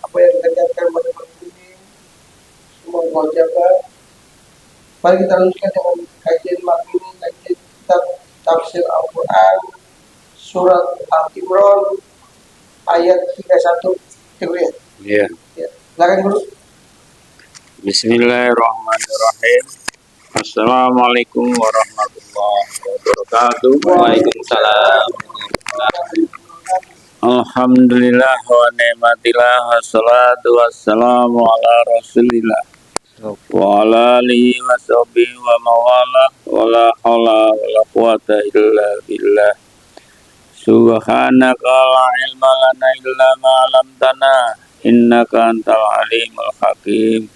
Apa yang kita niatkan pada malam ini semua wajibkan. Mari kita lanjutkan dengan kajian malam ini, kajian kitab tafsir Al-Quran surat Al-Imran ayat 31. Iya. Ya. Silakan guru. Bismillahirrahmanirrahim. Assalamualaikum warahmatullahi wabarakatuh. Waalaikumsalam. Alhamdulillah wa ni'matillah wassalatu wassalamu ala rasulillah wa ala alihi wa sahbihi wa mawala wa la hawla wa la quwata illa billah. Subhanaka la ilma lana illa ma 'allamtana innaka antal alimul hakim.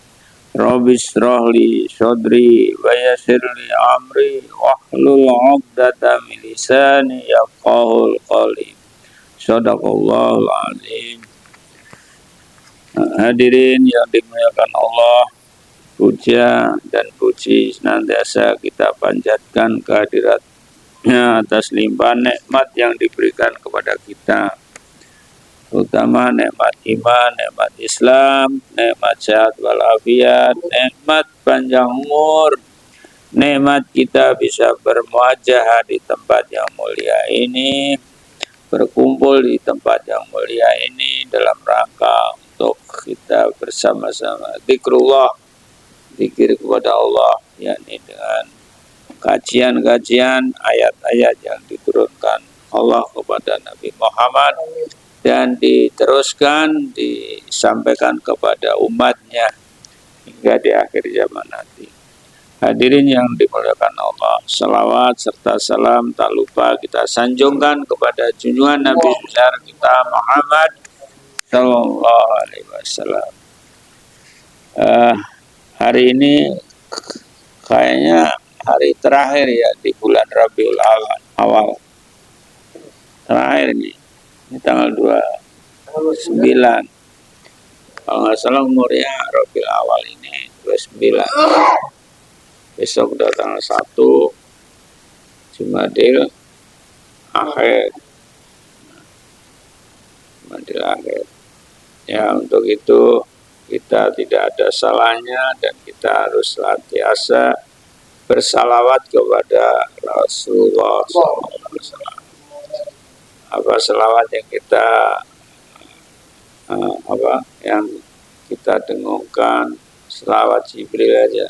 Rabbi shrah li sadri wa yassir li amri wahlul 'uqdatam min lisani yafqahul qawli. Shadaqallahul azim. Hadirin yang dimuliakan Allah, puja dan puji senantiasa kita panjatkan kehadiratnya atas limpahan nikmat yang diberikan kepada kita, terutama nikmat iman, nikmat Islam, nikmat sehat walafiat, nikmat panjang umur, nikmat kita bisa bermuajah di tempat yang mulia ini, berkumpul di tempat yang mulia ini dalam rangka untuk kita bersama-sama zikrullah, zikir kepada Allah, yakni dengan kajian-kajian ayat-ayat yang diturunkan Allah kepada Nabi Muhammad dan diteruskan disampaikan kepada umatnya hingga di akhir zaman nanti. Hadirin yang dimuliakan Allah, salawat serta salam tak lupa kita sanjungkan kepada junjungan Nabi besar kita Muhammad Sallallahu Alaihi Wasallam. Hari ini kayaknya hari terakhir ya di bulan Rabiul Awal. Terakhir nih, ini tanggal 29. Kalau nggak salah umurnya Rabiul Awal ini 29. Besok udah tanggal 1 Jumadil akhir. Jumadil akhir. Ya, untuk itu kita tidak ada salahnya dan kita harus senantiasa bersalawat kepada Rasulullah SAW. Apa salawat yang kita yang kita dengungkan, salawat Jibril aja.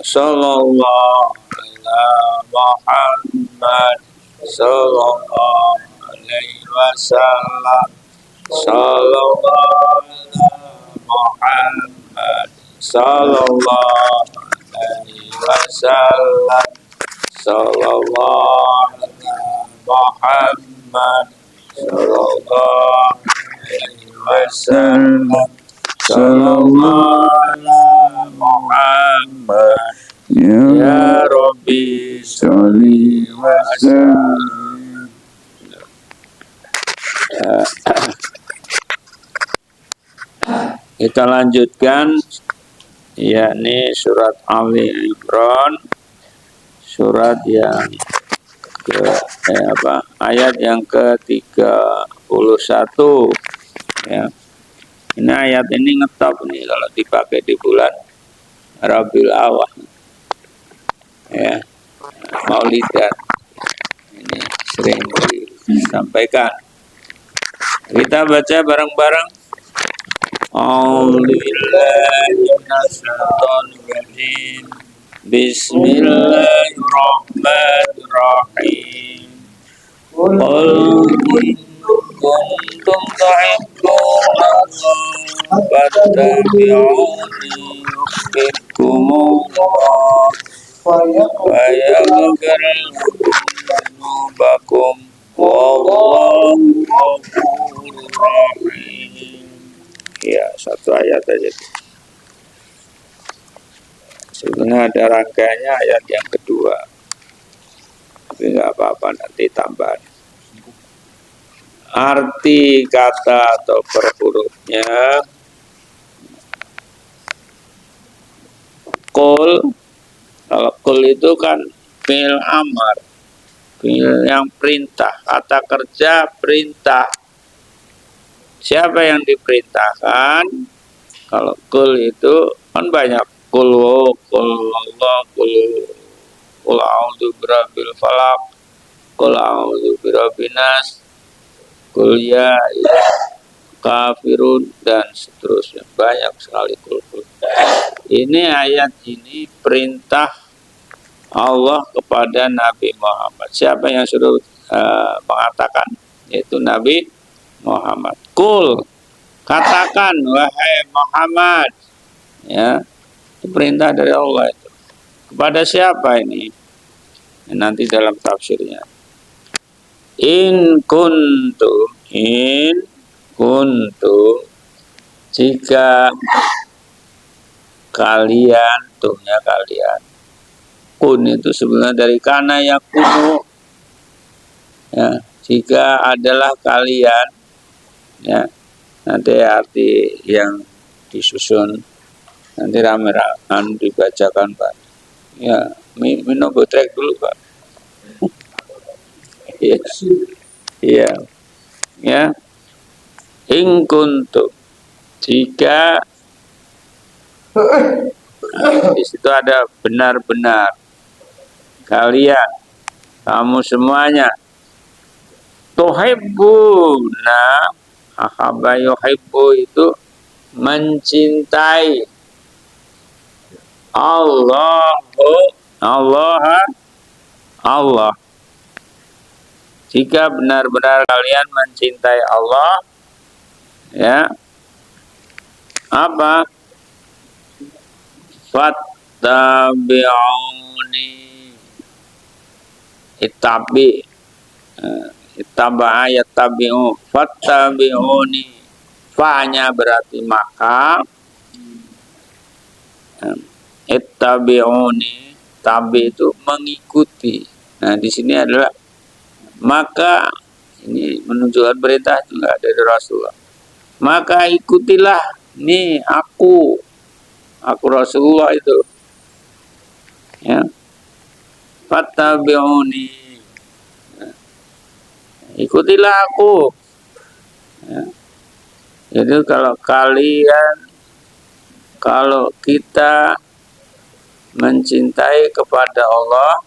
Sallallahu ala Muhammad sallallahu alaihi wasallam. Sallallahu ala Muhammad sallallahu alaihi wasallam. Sallallahu ala Muhammad sallallahu alaihi wasallam. Sallallahu ala Muhammad ya Rabbi sholli wa sallim. Kita lanjutkan, yakni surat Ali Imran, surat yang ayat yang ke-31 ya. Ini ayat ini ngetop nih kalau dipakai di bulan Rabiul Awal. Ya. Maulidan. Ini sering disampaikan. Kita baca bareng-bareng. A'udzubillahiminasyaitonirrajim. Bismillahirrahmanirrahim. Qul kuntum tuhibbuna fattabi'uni yuhbibkumullah wa yaghfir lakum wallahu ghafurur rahim. Ya, satu ayat aja. Sebenarnya ada rangkaiannya ayat yang kedua. Tapi nggak apa-apa, nanti tambahan. Arti kata atau per hurufnya qul. Kalau qul itu kan fi'il amar, Fi'il yang perintah, kata kerja perintah. Siapa yang diperintahkan? Kalau kul itu kan banyak. Kul Allah, kul a'udzu birabbil falaq, kul a'udzu birabbin nas, kul ya kafirun, dan seterusnya. Banyak sekali kul-kul. Ini ayat ini perintah Allah kepada Nabi Muhammad. Siapa yang suruh mengatakan? Yaitu Nabi Muhammad. Kul, katakan wahai Muhammad. Ya, itu perintah dari Allah itu. Kepada siapa ini? Nanti dalam tafsirnya. In kuntum, jika kalian, tuhnya kalian. Kun itu sebenarnya dari kana yakunu. Ya, jika adalah kalian, ya, nanti arti yang disusun nanti rame-rame dibacakan Pak. Ya, minum botrek dulu Pak. Iya, iya, ya. In kuntum, jika di situ ada benar-benar kalian, kamu semuanya, tuhibbuna, ahabba yuhibbu itu mencintai Allah. Jika benar-benar kalian mencintai Allah, ya, apa? Fattabi'uni, ittaba'a yattabi'u, fattabi'uni, fa-nya berarti maka, ittabi'uni, tabi itu mengikuti. Nah, di sini adalah maka, ini menunjukkan perintah juga dari Rasulullah. Maka ikutilah nih aku Rasulullah itu. Ya. Fattabi'uni. Ya. Ikutilah aku. Ya. Jadi kalau kita mencintai kepada Allah,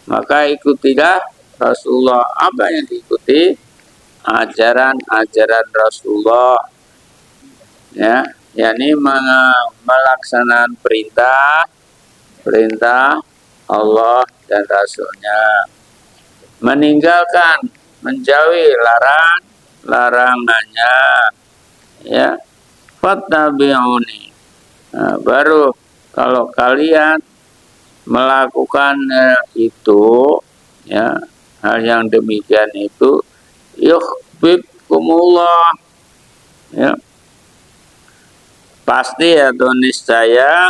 maka ikutilah Rasulullah. Apa yang diikuti? Ajaran-ajaran Rasulullah. Ya, yakni melaksanakan perintah Allah dan Rasulnya, meninggalkan, menjauhi larangannya, ya. Fattabi'uni. Nah, baru kalau kalian melakukan itu, ya, hal yang demikian itu, yuhibbukumullah, ya, pasti atau niscaya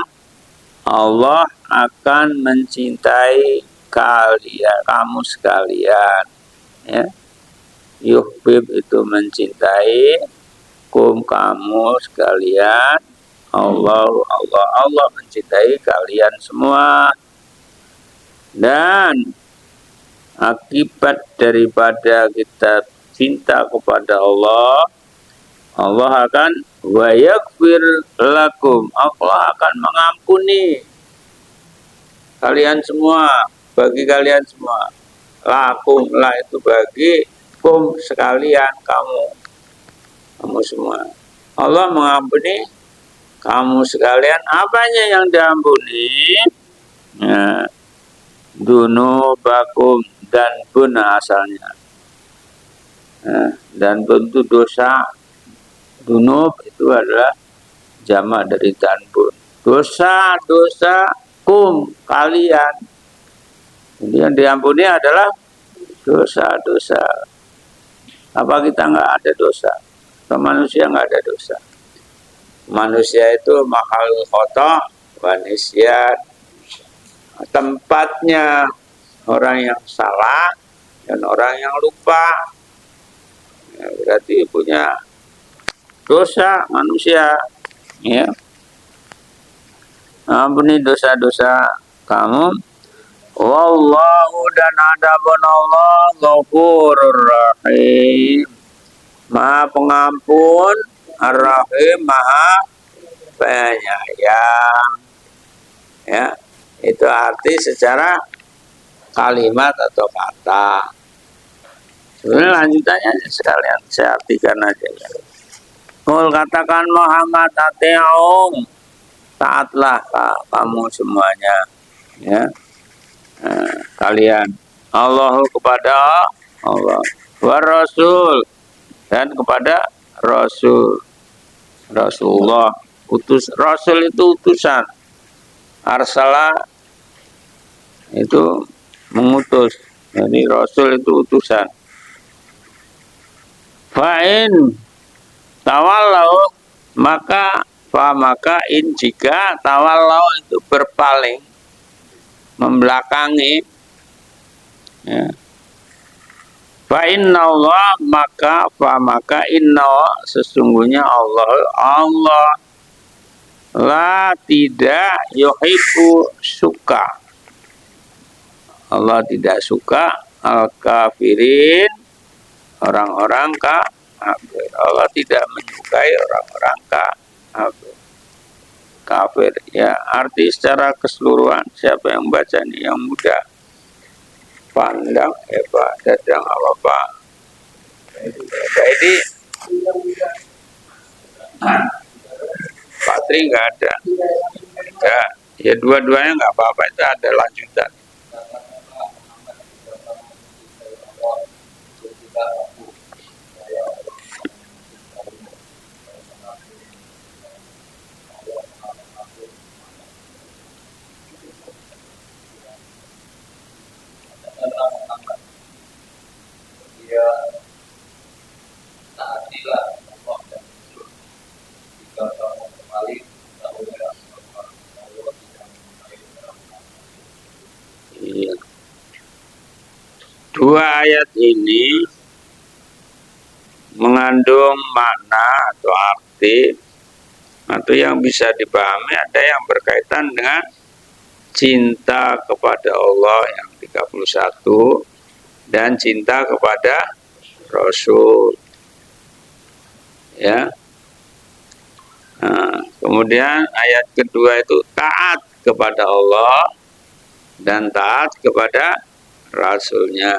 Allah akan mencintai kalian, kamu sekalian, ya. Yuhbib itu mencintai, kamu sekalian, Allah mencintai kalian semua. Dan akibat daripada kita cinta kepada Allah akan wa yaghfir lakum, Allah akan mengampuni kalian semua, bagi kalian semua. Lakum, lah itu bagi, kum sekalian, kamu semua. Allah mengampuni kamu sekalian. Apanya yang diampuni? Ya, dunubakum, dan pun asalnya. Ya, dan bentuk dosa. Dunub itu adalah jamak dari danbun. Dosa kalian. Jadi yang diampuni adalah dosa-dosa. Apa kita nggak ada dosa? Atau manusia nggak ada dosa? Manusia itu makhluk khata wa nisyan. Tempatnya orang yang salah dan orang yang lupa. Ya, berarti punya dosa manusia, ya. Ampuni dosa-dosa kamu. Wallahu dan adapun Allah Ghafurur Rahim. Maha pengampun, Ar-Rahim, Maha penyayang. Ya, itu arti secara kalimat atau kata. Sebenarnya lanjutannya sekalian saya artikan aja. Ya. Kul katakan Muhammad ati'um, taatlah kamu semuanya. Ya. Kalian Allahu kepada Allah, wa Rasul dan kepada Rasul. Rasulullah Rasul itu utusan. Arsala itu mengutus. Jadi Rasul itu utusan. Fa'in tawallau maka in jika tawallau itu berpaling, membelakangi, ya. Fa inna Allah maka inna sesungguhnya Allah la tidak yuhibbu suka. Allah tidak suka al-kafirin, orang-orang kafir. Allah tidak menyukai orang-orang kafir. Ya, arti secara keseluruhan. Siapa yang baca ini yang mudah pandang hebat dadang apa jadi Pak Tri nggak ada ya dua-duanya nggak apa-apa, itu ada lanjutan. Iya. Dua ayat ini mengandung makna atau arti atau yang bisa dipahami, ada yang berkaitan dengan cinta kepada Allah yang 31 dan cinta kepada Rasul. Ya. Nah, kemudian ayat kedua itu taat kepada Allah dan taat kepada Rasulnya.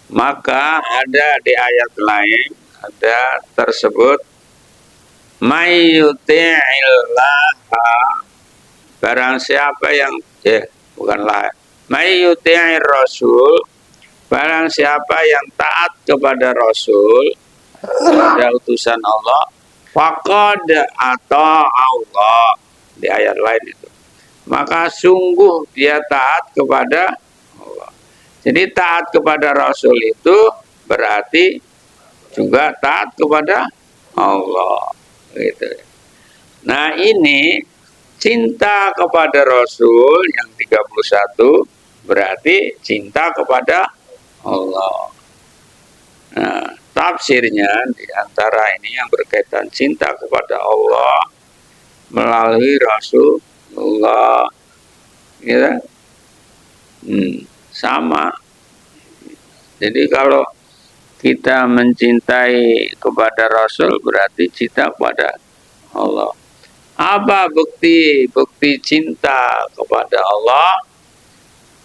Maka ada di ayat lain ada tersebut mayyuti'illaha, barang siapa yang bukanlah mayyuti'ir Rasul, barang siapa yang taat kepada Rasul, kepada utusan Allah, faqad ata Allah, di ayat lain itu, maka sungguh dia taat kepada Allah. Jadi taat kepada Rasul itu berarti juga taat kepada Allah gitu. Nah, ini cinta kepada Rasul yang 31 berarti cinta kepada Allah. Nah, tafsirnya di antara ini yang berkaitan cinta kepada Allah melalui Rasulullah, ya, sama. Jadi kalau kita mencintai kepada Rasul berarti cinta kepada Allah. Apa bukti cinta kepada Allah?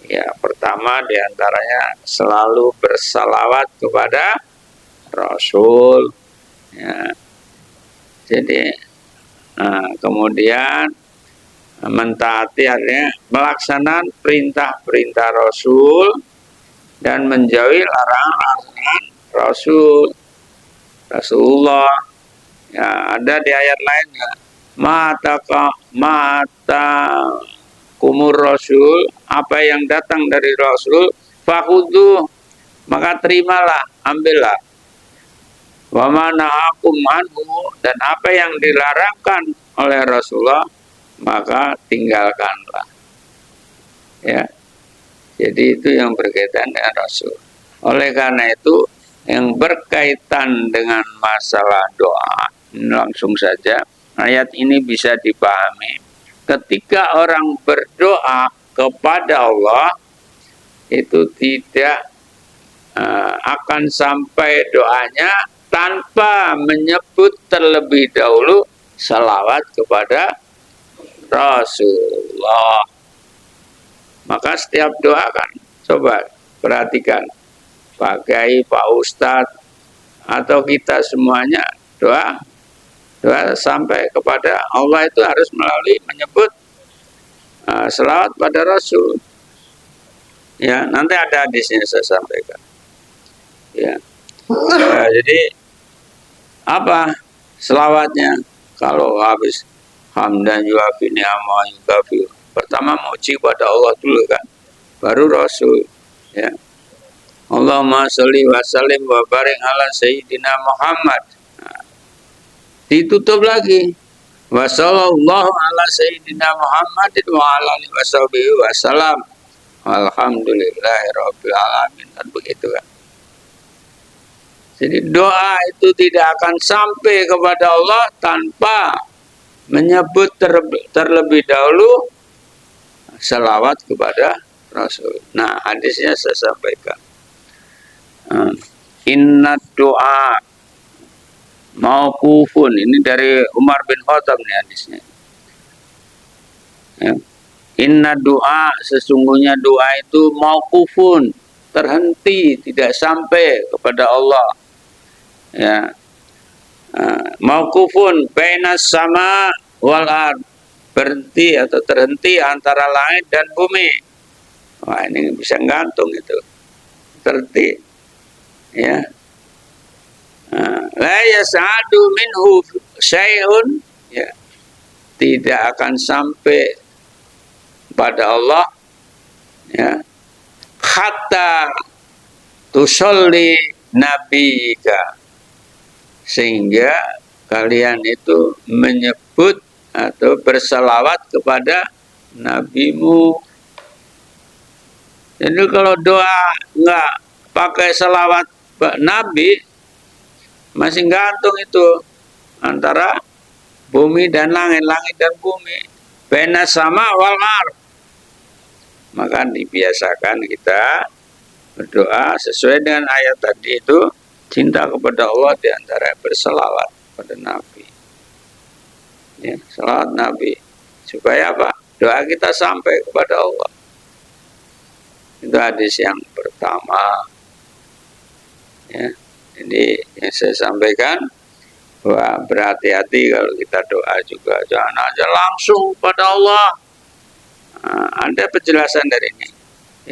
Ya, pertama diantaranya selalu bersalawat kepada Rasul. Ya. Jadi, kemudian mentaati artinya melaksanakan perintah-perintah Rasul dan menjauhi larangan-larangan Rasulullah. Ya, ada di ayat lainnya mata kumur Rasul, apa yang datang dari Rasul fakhudhu, maka terimalah, ambillah. Wa manahakum anhu, dan apa yang dilarangkan oleh Rasulullah maka tinggalkanlah. Ya. Jadi itu yang berkaitan dengan Rasul. Oleh karena itu yang berkaitan dengan masalah doa, langsung saja ayat ini bisa dipahami. Ketika orang berdoa kepada Allah, itu tidak akan sampai doanya tanpa menyebut terlebih dahulu salawat kepada Rasulullah. Maka setiap doa kan, coba perhatikan, Pak Kiai, Pak Ustadz, atau kita semuanya doa sampai kepada Allah itu harus melalui menyebut selawat pada Rasul. Ya, nanti ada hadisnya saya sampaikan. Ya. Jadi apa selawatnya? Kalau habis hamdan yuafi ni'amah yukafi, pertama muji pada Allah dulu kan, baru Rasul. Ya. Allahumma sholli wa sallim wa barik ala sayyidina Muhammad. Nah, ditutup lagi. Wa sallallahu ala sayyidina Muhammadin wa ala alihi washabihi wasallam. Alhamdulillahirabbil alamin. Kan begitu kan. Jadi doa itu tidak akan sampai kepada Allah tanpa menyebut terlebih dahulu salawat kepada Rasul. Nah, hadisnya saya sampaikan. Inna doa mauqufun, ini dari Umar bin Khattab nih hadisnya. Ya. Inna doa, sesungguhnya doa itu mauqufun, terhenti, tidak sampai kepada Allah. Ya. Mauqufun bainas sama wal ard, berhenti atau terhenti antara langit dan bumi. Wah, ini bisa gantung itu. Terhenti. Ya, la yas'adu minhu syai'un, ya, tidak akan sampai pada Allah, ya, hatta tusolli nabika, sehingga kalian itu menyebut atau bersalawat kepada nabimu. Jadi kalau doa enggak pakai salawat Nabi, masih gantung itu antara bumi dan langit, langit dan bumi, bena sama wal mar. Maka dibiasakan kita berdoa sesuai dengan ayat tadi itu, cinta kepada Allah diantara berselawat pada Nabi. Ya, selawat Nabi supaya apa? Doa kita sampai kepada Allah. Itu hadis yang pertama. Ya, jadi yang saya sampaikan bahwa berhati-hati kalau kita doa juga, jangan aja langsung pada Allah. Nah, ada penjelasan dari ini.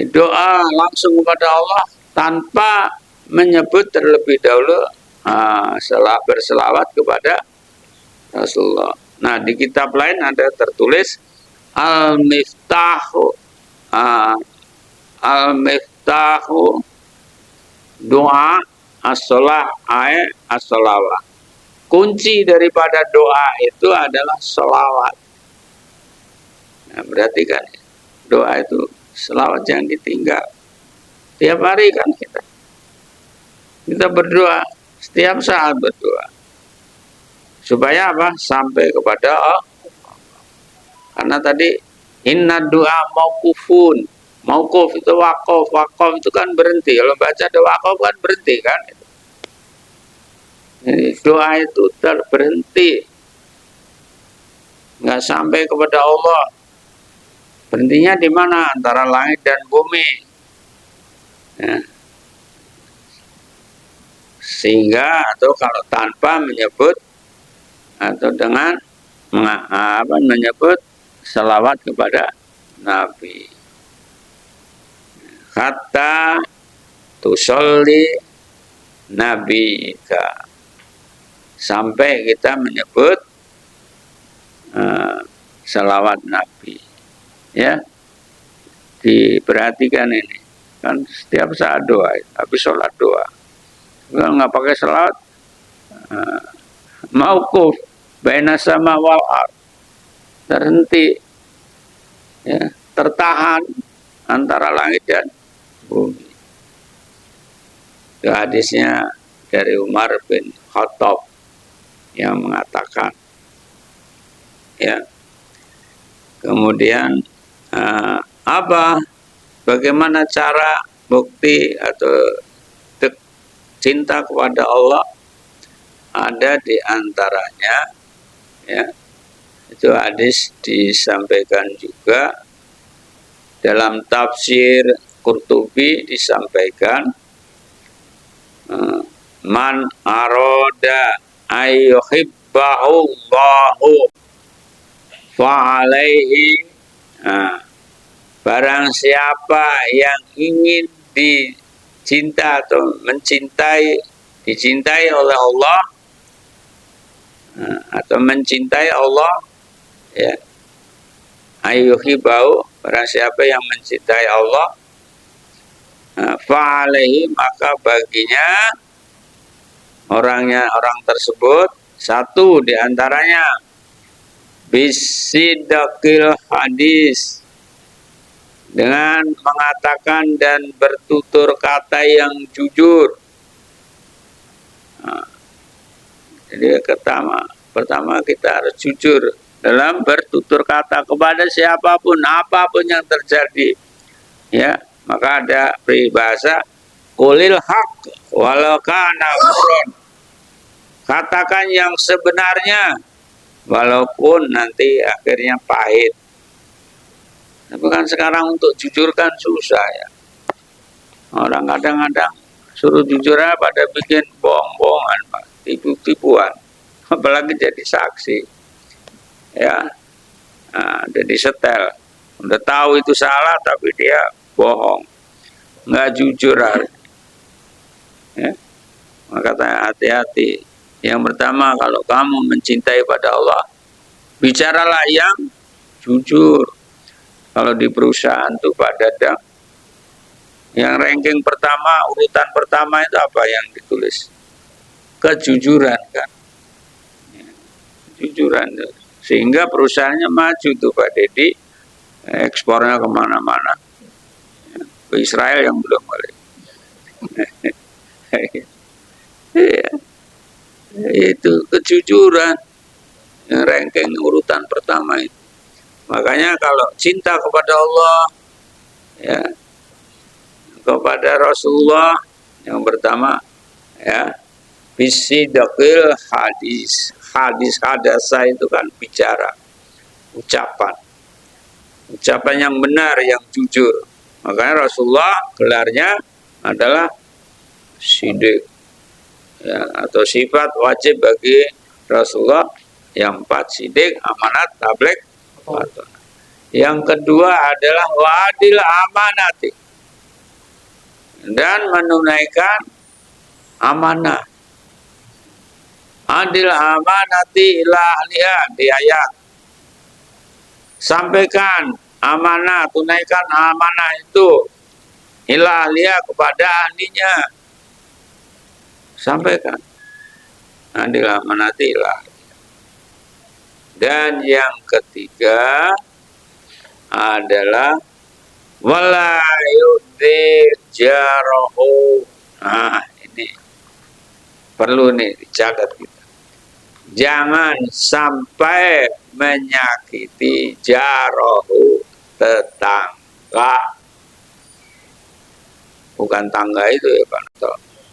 Doa langsung kepada Allah tanpa menyebut terlebih dahulu berselawat kepada Rasulullah. Nah, di kitab lain ada tertulis Al-Miftahu doa as-sholah as-sholawah. Kunci daripada doa itu adalah sholawat. Nah, berarti kan doa itu sholawat yang ditinggal. Tiap hari kan kita berdoa, setiap saat berdoa. Supaya apa? Sampai kepada Allah. Karena tadi inna doa mauqufun. Mauquf itu waqaf, waqaf itu kan berhenti. Kalau baca ada waqaf kan berhenti kan. Jadi doa itu berhenti, nggak sampai kepada Allah. Berhentinya di mana? Antara langit dan bumi. Ya. Sehingga atau kalau tanpa menyebut atau dengan menyebut salawat kepada Nabi. Hatta tusolli nabika, sampai kita menyebut salawat Nabi. Ya, diperhatikan ini kan setiap saat doa, habis sholat doa. Kalau nggak pakai salawat, mauquf baina sama wal ard, terhenti, ya, tertahan antara langit dan bumi. Itu hadisnya dari Umar bin Khattab yang mengatakan, ya. Kemudian apa bagaimana cara bukti atau cinta kepada Allah? Ada di antaranya, ya, itu hadis disampaikan juga dalam tafsir Qurtubi disampaikan, man aroda ayyuhibbahu Allahu fa'alaihi, barang siapa yang ingin dicinta atau dicintai oleh Allah, atau mencintai Allah, ya, ayyuhibbahu, barang siapa yang mencintai Allah, fa'alaihi, maka baginya orang tersebut satu di antaranya bisidaqil hadis, dengan mengatakan dan bertutur kata yang jujur. Jadi pertama kita harus jujur dalam bertutur kata kepada siapapun, apapun yang terjadi, ya. Maka ada peribahasa qulil haq walau kana murran, katakan yang sebenarnya walaupun nanti akhirnya pahit. Tapi kan sekarang untuk jujur kan susah, ya. Orang kadang-kadang suruh jujur pada bikin bohong-bohongan, tipu-tipuan, apalagi jadi saksi, ya. Jadi setel, udah tahu itu salah tapi dia bohong, nggak jujur, ya. Maka hati-hati. Yang pertama, kalau kamu mencintai pada Allah, bicaralah yang jujur. Kalau di perusahaan tuh Pak Dadang, yang ranking pertama, urutan pertama itu apa yang ditulis? Kejujuran, kan? Kejujuran. Sehingga perusahaannya maju tuh Pak Dedi, ekspornya kemana-mana. Ke Israel yang belum boleh. Itu kejujuran, yang ranking urutan pertama itu. Makanya kalau cinta kepada Allah, ya, kepada Rasulullah, yang pertama, ya, bisidaqil hadis. Hadasa itu kan bicara, ucapan yang benar, yang jujur. Makanya Rasulullah gelarnya adalah sidik, ya, atau sifat wajib bagi Rasulullah yang 4, sidik, amanat, tabligh, fatwa. Yang kedua adalah wadil amanati, dan menunaikan amanah. Adil amanati ila ahliha, di ayat. Sampaikan amanah, tunaikan amanah itu ila ahliha, kepada ahlinya. Sampaikan. Adil amanati ila ahliha. Dan yang ketiga adalah wala yudhir jarahu. Ini perlu nih dicatat kita. Jangan sampai menyakiti jarahu, tetangga. Bukan tangga itu, ya Pak,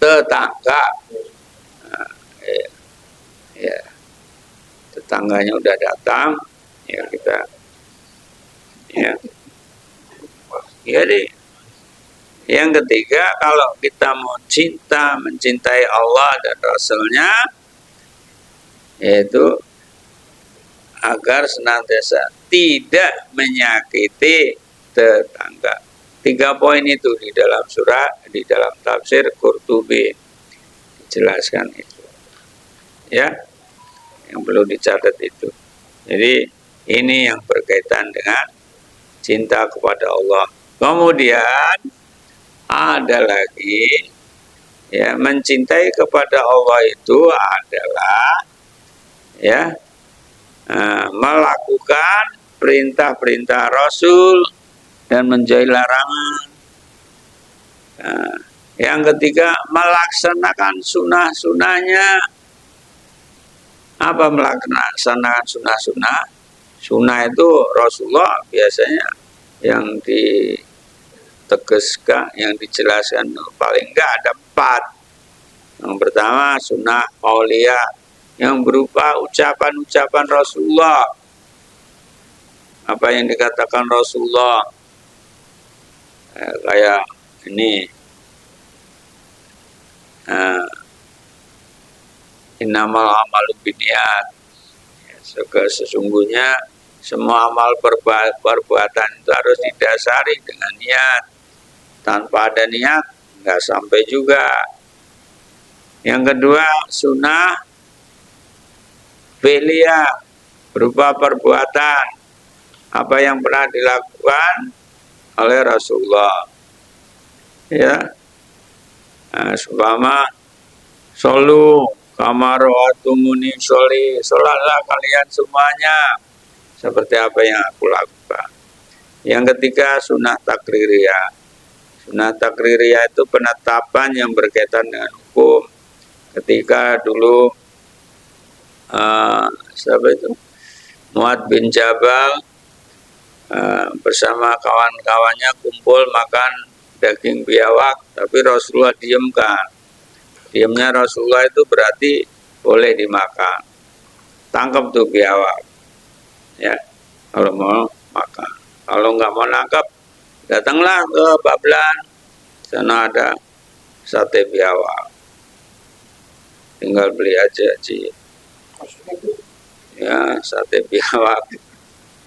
tetangga. Ya. Tetangganya udah datang, ya kita, ya. Jadi yang ketiga, kalau kita mau mencintai Allah dan Rasulnya, yaitu agar senantiasa tidak menyakiti tetangga. 3 poin itu di dalam dalam tafsir Qurtubi dijelaskan itu, ya, yang perlu dicatat itu. Jadi ini yang berkaitan dengan cinta kepada Allah. Kemudian ada lagi, ya, mencintai kepada Allah itu adalah, ya, melakukan perintah-perintah Rasul dan menjauhi larangan. Yang ketiga, melaksanakan sunnah-sunnahnya. Apa melaksanakan sunnah-sunnah? Sunnah itu Rasulullah biasanya yang tegaskan yang dijelaskan paling enggak ada 4. Yang pertama sunnah qauliyah yang berupa ucapan-ucapan Rasulullah. Apa yang dikatakan Rasulullah, kayak ini, innamal amalu binniyat. Sesungguhnya semua amal perbuatan itu harus didasari dengan niat. Tanpa ada niat nggak sampai juga. Yang kedua sunnah fi'liyah berupa perbuatan apa yang pernah dilakukan oleh Rasulullah. Ya, seumpama solu kamaroatumuni soli, sholatlah kalian semuanya seperti apa yang aku lakukan. Yang ketiga sunnah takririyah. Sunnah takririyah itu penetapan yang berkaitan dengan hukum. Ketika dulu siapa itu, Mu'adz bin Jabal bersama kawan-kawannya kumpul makan daging biawak, tapi Rasulullah diamkan. Diamnya Rasulullah itu berarti boleh dimakan. Tangkap tuh biawak, ya, kalau mau makan. Kalau nggak mau nangkap, datanglah ke Bablan, sana ada sate biawak. Tinggal beli aja, Ci. Ya, sate biawak.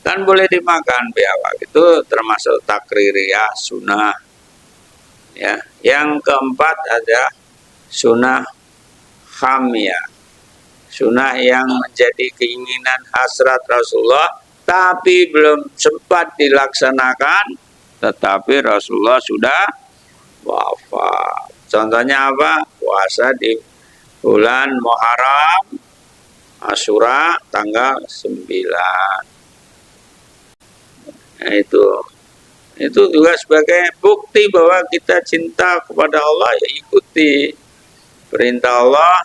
Kan boleh dimakan biawak, itu termasuk takririyah sunnah. Ya, yang keempat ada sunnah hamiyah. Sunnah yang menjadi keinginan hasrat Rasulullah tapi belum sempat dilaksanakan, tetapi Rasulullah sudah wafat. Contohnya apa? Puasa di bulan Muharram, Asyura tanggal 9. Nah, itu juga sebagai bukti bahwa kita cinta kepada Allah, ya ikuti perintah Allah,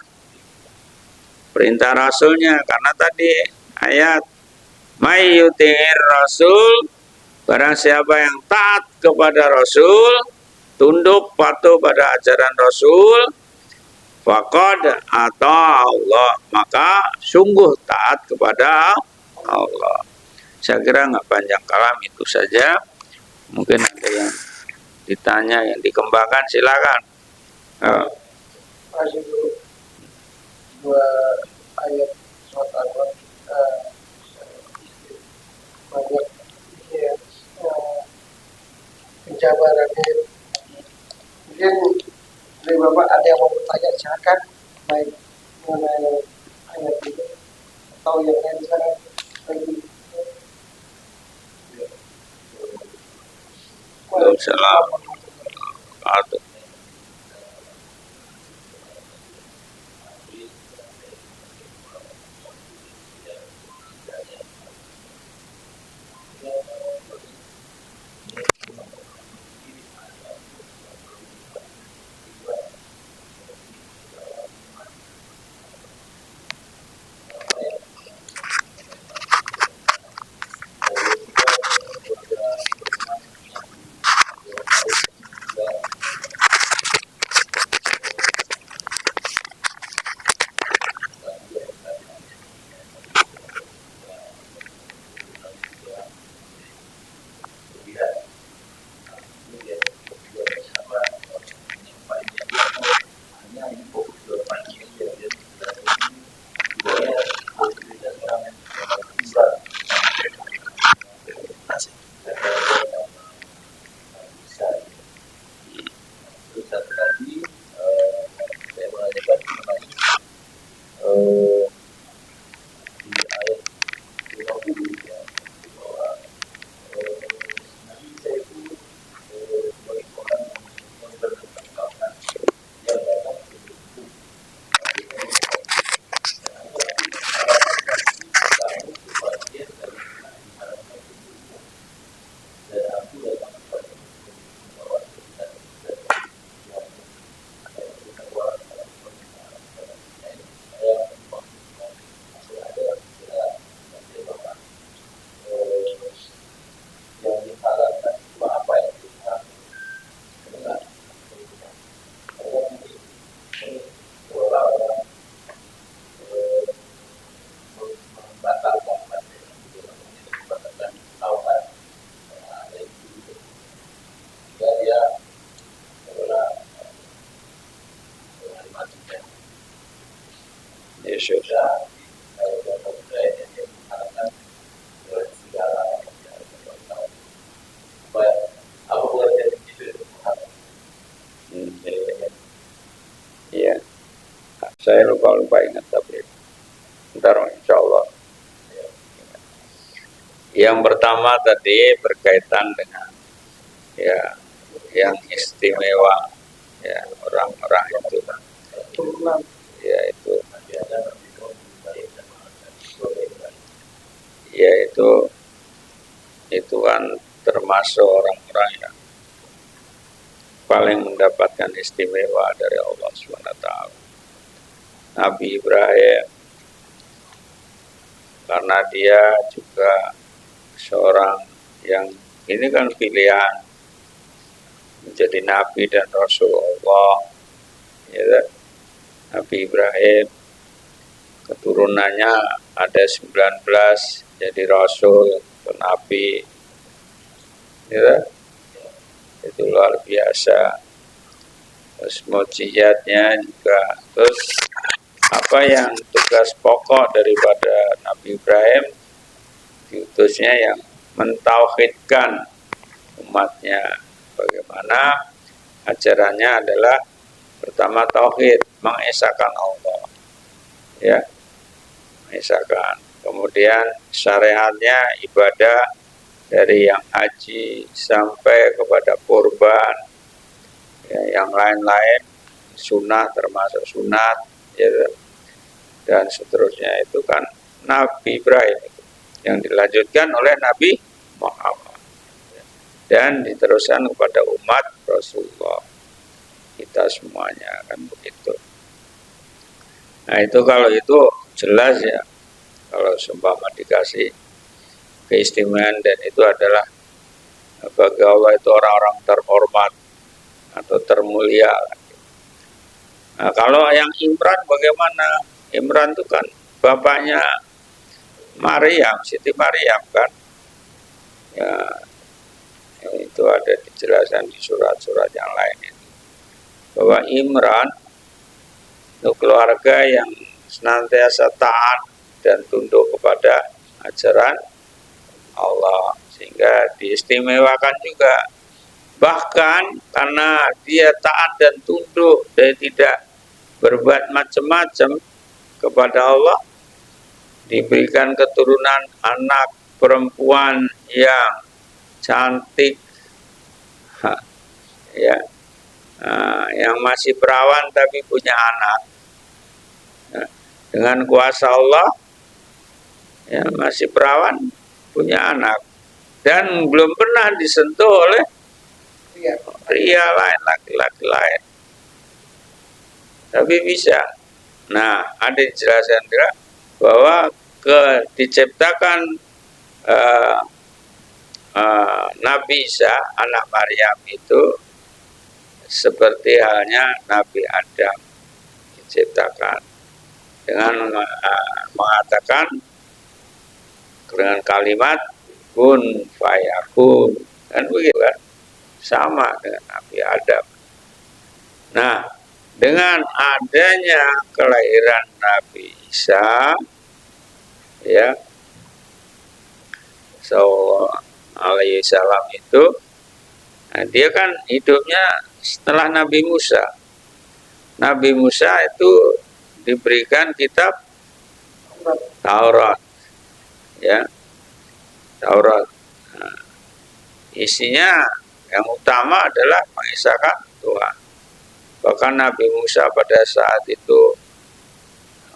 perintah Rasulnya. Karena tadi ayat may yuti'ir rasul, barang siapa yang taat kepada Rasul, tunduk patuh pada ajaran Rasul, faqad ata Allah, maka sungguh taat kepada Allah. Saya kira nggak panjang kalam, itu saja. Mungkin ada yang ditanya, yang dikembangkan, silakan. Masih dua ayat surat Al-Baqarah banyak ya, penjabarannya. Mungkin dari Bapak ada yang mau bertanya, silakan, baik mengenai ayat ini atau yang lain sekarang lagi. Waalaikumsalam. Yesus. Iya, saya lupa ingat tapi ntar insya Allah. Yang pertama tadi berkaitan dengan ya yang istimewa ya orang-orang itu turunan yaitu yaitu itu kan termasuk orang-orang yang paling mendapatkan istimewa dari Allah SWT. Nabi Ibrahim karena dia juga seorang yang ini kan pilihan menjadi nabi dan rasul Allah, ya, Nabi Ibrahim keturunannya ada 19 jadi rasul atau nabi, ya, itu luar biasa. Terus mujizatnya juga, terus apa yang tugas pokok daripada Nabi Ibrahim diutusnya yang mentauhidkan umatnya. Bagaimana ajarannya adalah pertama tauhid, mengesahkan Allah, ya, mengesahkan. Kemudian syariatnya ibadah dari yang haji sampai kepada kurban, ya, yang lain-lain sunat termasuk sunat, ya, dan seterusnya itu kan Nabi Ibrahim itu, yang dilanjutkan oleh Nabi Muhammad dan diteruskan kepada umat Rasulullah kita semuanya kan begitu. Nah itu kalau itu jelas ya, kalau seumpama dikasih keistimewaan dan itu adalah bagi Allah itu orang-orang terhormat atau termulia. Nah kalau yang Imran bagaimana? Imran itu kan bapaknya Maryam, Siti Maryam kan, ya, itu ada dijelaskan di surat-surat yang lain itu, bahwa Imran itu keluarga yang senantiasa taat dan tunduk kepada ajaran Allah, sehingga diistimewakan juga. Bahkan karena dia taat dan tunduk dan tidak berbuat macam-macam kepada Allah, diberikan keturunan anak perempuan yang cantik, ya, yang masih perawan tapi punya anak. Nah, dengan kuasa Allah, ya, masih perawan punya anak dan belum pernah disentuh oleh pria lain, laki-laki lain, tapi bisa. Nah, ada dijelaskan juga bahwa diciptakan Nabi Isa anak Maryam itu seperti halnya Nabi Adam diciptakan dengan mengatakan dengan kalimat kun fayakun, kan begitu kan, sama dengan Nabi Adam. Nah, dengan adanya kelahiran Nabi Isa, ya, alaihi salam itu, nah, dia kan hidupnya setelah Nabi Musa. Nabi Musa itu diberikan kitab Taurat, ya, Taurat. Nah, isinya yang utama adalah mengisahkan Tuhan. Bahkan Nabi Musa pada saat itu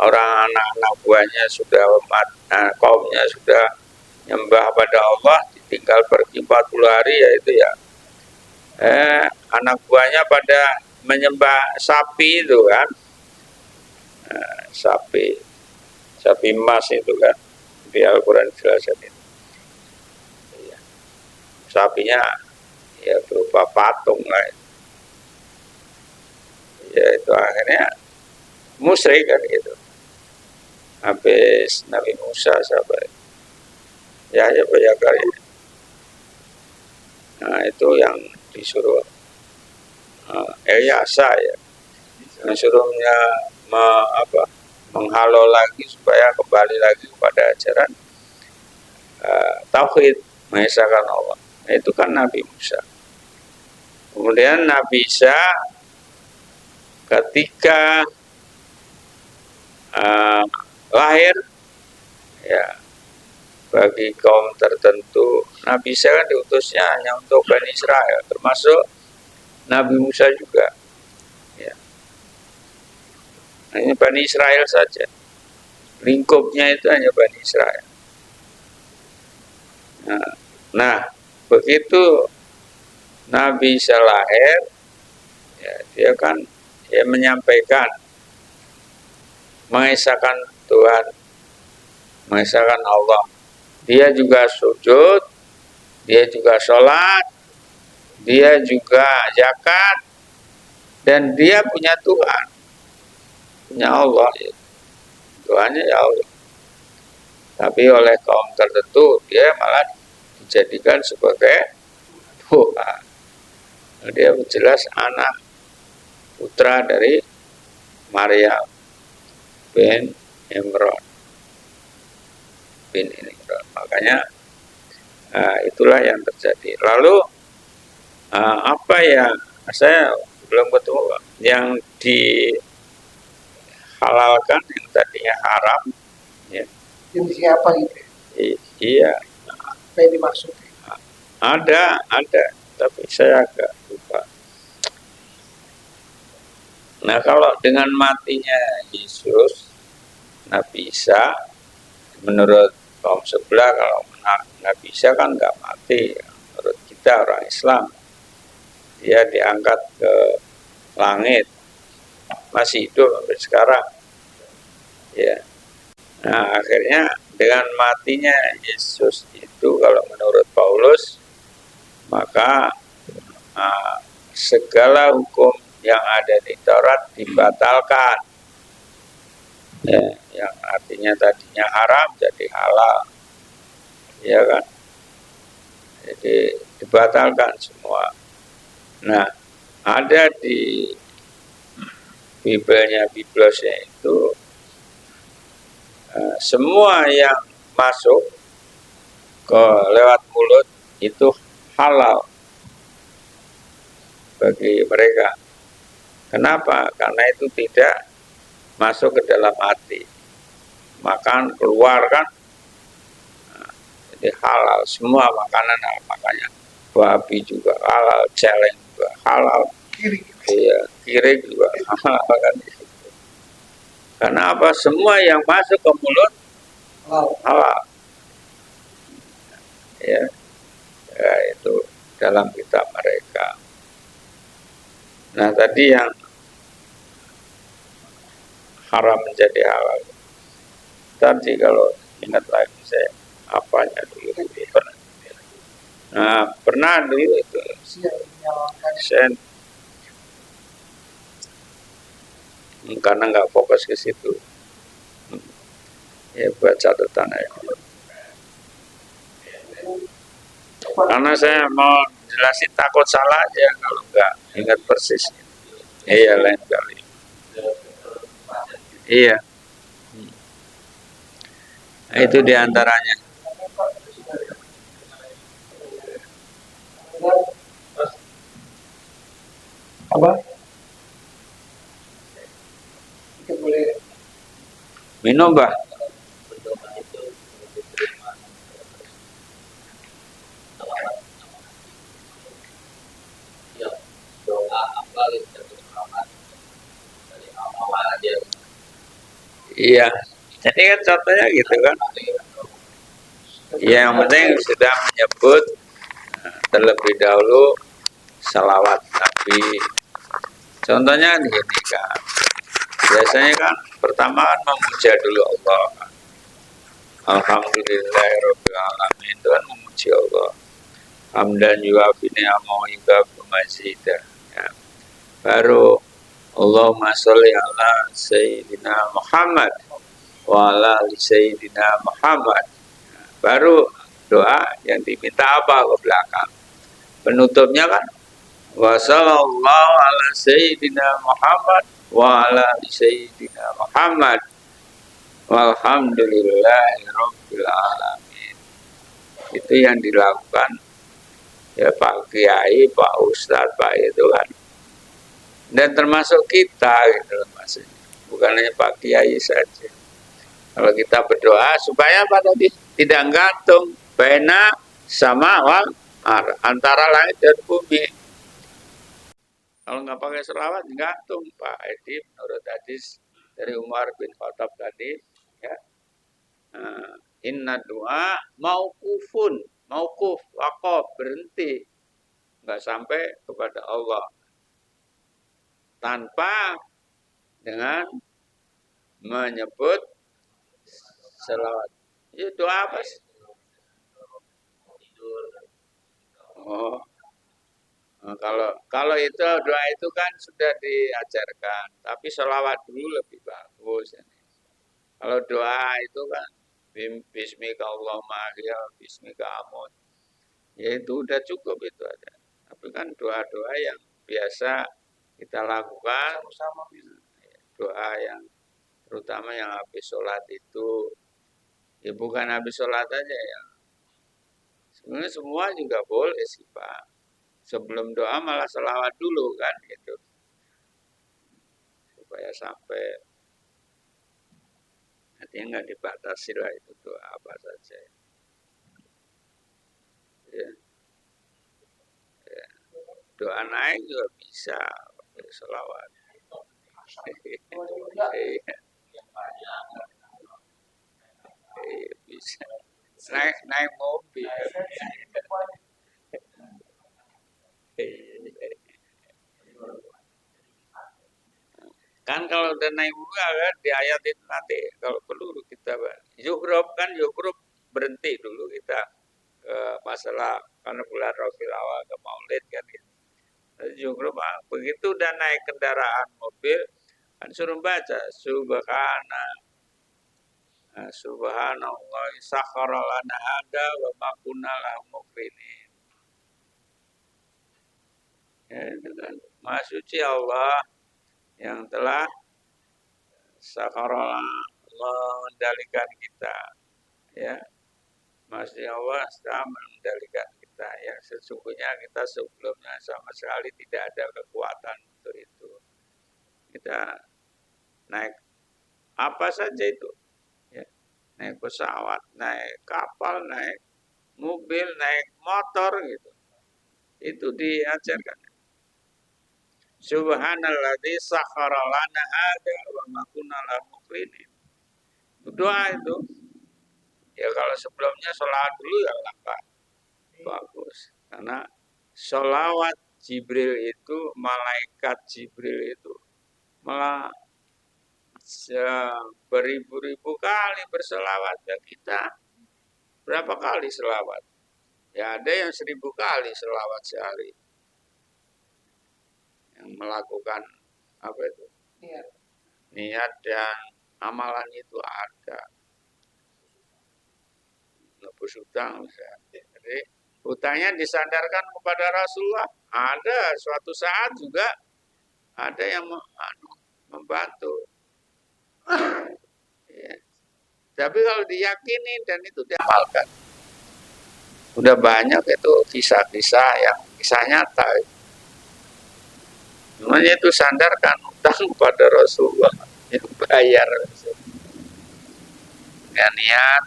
orang anak-anak buahnya sudah kaumnya sudah nyembah pada Allah, ditinggal pergi 40 hari, yaitu ya anak buahnya pada menyembah sapi itu kan, sapi emas itu kan, di Al-Quran jelaskan itu. Ya. Sapinya ya berupa patung lah, ya itu akhirnya musyrik kan gitu. Habis Nabi Musa sampai ya banyak kali. Nah itu yang disuruh Elyasa, ya, yang suruhnya menghalau lagi supaya kembali lagi kepada ajaran tauhid, mengesahkan Allah. Nah, itu kan Nabi Musa. Kemudian Nabi Isa ketika lahir, ya, bagi kaum tertentu, Nabi Isa kan diutusnya hanya untuk Bani Israel, termasuk Nabi Musa juga. Ya. Hanya Bani Israel saja. Lingkupnya itu hanya Bani Israel. Nah, begitu Nabi Isa lahir, ya, dia kan menyampaikan, mengesahkan Tuhan, mengesahkan Allah. Dia juga sujud, dia juga sholat, dia juga zakat, dan dia punya Tuhan, punya Allah. Ya. Tuhannya ya Allah. Tapi oleh kaum tertentu dia malah dijadikan sebagai Tuhan. Dia jelas anak putra dari Maryam bin Imran. Makanya itulah yang terjadi. Lalu apa yang saya belum ketemu yang dihalalkan yang tadinya haram, ya. Jenisnya apa gitu? Iya. Apa yang dimaksud? Ada, tapi saya agak lupa. Nah, kalau dengan matinya Yesus, Nabi Isa, menurut kaum sebelah, kalau Nabi Isa kan nggak mati. Menurut kita orang Islam, dia diangkat ke langit, masih hidup sampai sekarang. Ya. Nah, akhirnya dengan matinya Yesus itu, kalau menurut Paulus, maka segala hukum yang ada di Taurat dibatalkan. Ya, yang artinya tadinya haram jadi halal, ya kan? Jadi dibatalkan semua. Nah, ada di Biblosnya itu semua yang masuk ke lewat mulut itu halal bagi mereka. Kenapa? Karena itu tidak masuk ke dalam hati. Makan keluar kan, jadi halal. Semua makanan halal. Makanya babi juga halal, celeng juga halal, kirik juga halal kan. Karena apa? Semua yang masuk ke mulut halal. Ya, itu dalam kitab mereka. Nah, tadi yang haram menjadi halal. Tadi kalau ingat lagi saya apanya dulu. Nah, pernah dulu itu sen, karena nggak fokus ke situ. Ya, buat catatan aja. Karena saya mau jelasin takut salah aja kalau nggak ingat persis. Iya, lain kali. Iya. Nah, itu diantaranya. Apa? Kita boleh Minum, Bah. Iya. Jadi kan contohnya gitu kan. Yang penting sudah menyebut terlebih dahulu salawat Nabi. Contohnya di sini kan. Biasanya kan pertama kan memuja dulu Allah. Alhamdulillahirabbil alamin, itu kan memuji Allah. Hamdan yuafi ni'amahu yukafi mazidah. Ya. Baru Allahumma sholli ala Sayyidina Muhammad wa ala Sayyidina Muhammad. Baru doa yang diminta apa ke belakang. Penutupnya kan wa sallallahu ala Sayyidina Muhammad wa ala Sayyidina Muhammad. Walhamdulillahirabbil alamin. Itu yang dilakukan ya Pak Kiai, Pak Ustadz, Pak itu kan. Dan termasuk kita gitu loh maksudnya. Bukan hanya Pak Kiai saja. Kalau kita berdoa supaya apa tadi? Tidak gantung baina sama wal antara langit dan bumi. Kalau nggak pakai selawat gantung Pak Edi menurut hadis dari Umar bin Khattab tadi ya. Inna doa mauqufun, mauquf, waqaf, berhenti, nggak sampai kepada Allah tanpa dengan menyebut selawat. Itu doa apa sih? Oh, kalau itu doa itu kan sudah diajarkan, tapi selawat dulu lebih bagus. Kalau doa itu kan Bismika Allahumma ahya, Bismika amut. Ya itu udah cukup itu aja. Tapi kan doa-doa yang biasa kita lakukan, doa yang terutama yang habis sholat itu, ya bukan habis sholat aja ya. Sebenarnya semua juga boleh sih Pak. Sebelum doa malah selawat dulu kan gitu. Supaya sampai artinya nggak dibatasi lah itu doa apa saja. Ya. Ya. Doa naik juga bisa pakai selawat. Bisa naik mobil. Kan kalau udah naik mobil kan di ayat itu nanti kalau perlu kita zuhruf kan zuhruf berhenti dulu kita masalah karena bulan Rabiul Awal ke Maulid kan gitu. Zuhruf begitu udah naik kendaraan mobil kan suruh baca subhanallah sakhara lana hada wa ma kunna lahu muqrinin. Ya, itu kan Maha suci Allah yang telah sakhara mengendalikan kita ya. Masya Allah telah mengendalikan kita yang sesungguhnya kita sebelumnya sama sekali tidak ada kekuatan untuk itu. Kita naik apa saja itu ya. Naik pesawat, naik kapal, naik mobil, naik motor gitu. Itu diajarkan. Subhanalladzi sakhara lana hada wa ma kunna lahu muqrinin. Doa itu. Ya kalau sebelumnya sholawat dulu ya langkah bagus. Karena sholawat Jibril itu, malaikat Jibril itu malah beribu-ribu kali berselawat. Ya kita berapa kali selawat? Ya ada yang 1000 kali selawat sehari. Yang melakukan apa itu? Niat dan amalan itu ada. Nebus hutang misalnya. Jadi hutangnya disandarkan kepada Rasulullah. Ada suatu saat juga ada yang membantu. Ya. Tapi kalau diyakini dan itu diamalkan, udah banyak itu kisah-kisah yang kisah nyata. Semuanya itu sandarkan hutang kepada Rasulullah yang bayar. Dengan niat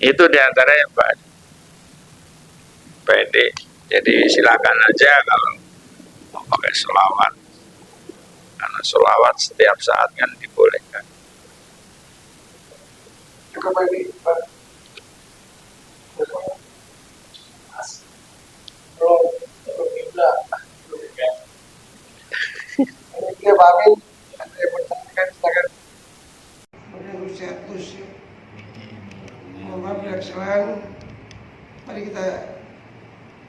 itu diantaranya Pak Pede. Jadi silakan aja kalau mau pakai sholawat. Karena sholawat setiap saat kan dibolehkan. Dia bangun, ada yang bertanya silakan. Usia mohon maaf bila kesalahan. Mari kita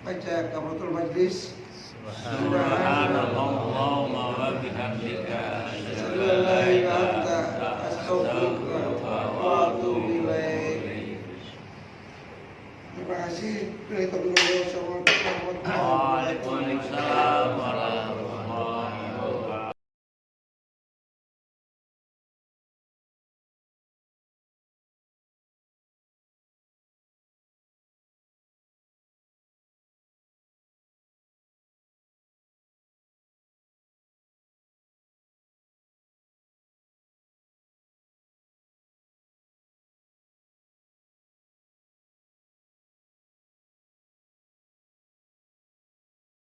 baca kafaratul majlis. Subhanallahumma wa bihamdika asyhadu an la ilaha illa anta astaghfiruka wa atubu ilaik. Terima kasih. Waalaikumsalam warahmatullahi wabarakatuh.